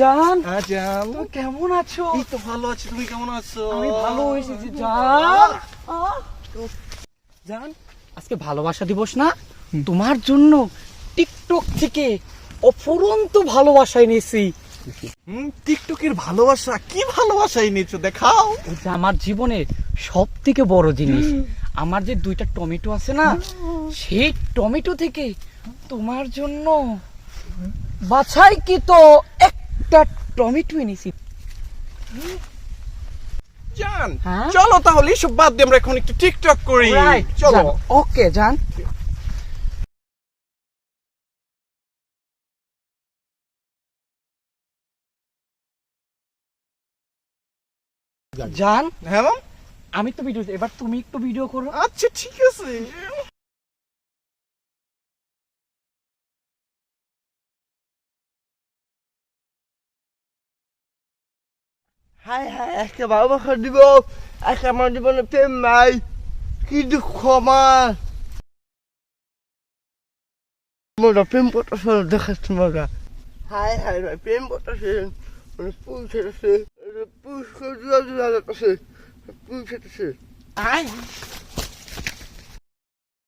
জান, জান, তুমি কেমন আছো? এই তো ভালো আছি। তুমি কেমন আছো? আমি ভালো হয়েছি জান। জান, আজকে ভালোবাসা দিবস না? তোমার জন্য টিকটক থেকে অফুরন্ত ভালোবাসা এনেছি। টিকটকের ভালোবাসা? কি ভালোবাসা এনেছো দেখাও। এটা আমার জীবনের সব থেকে বড় জিনিস। আমার যে 2টা টমেটো আছে না, সেই টমেটো থেকে তোমার জন্য বাছাই কি তো একটা টমেটো এনেছি। জান, হ্যাঁ? চলো তাহলে এসব বাদ দিয়ে আমরা এখন একটু টিকটক করি। Right, চলো। জান। ওকে জান। জান, হ্যাঁ মাম? আমি তো ভিডিও, এবার তুমি একটু ভিডিও করো। আচ্ছা ঠিক আছে। হাই হাই, আজকে ভালোবাসা দিব। আজকে আমার জীবনে প্রেম নাই, কি দুঃখ আমার। মোরা প্রেম করতেছে, দেখাচ্ছি মজা। হাই হাই ভাই, প্রেম করতেছে, মানে পুল ছেড়েছে, পুল ছেড়েছে, পুল ছেড়েছে। আয়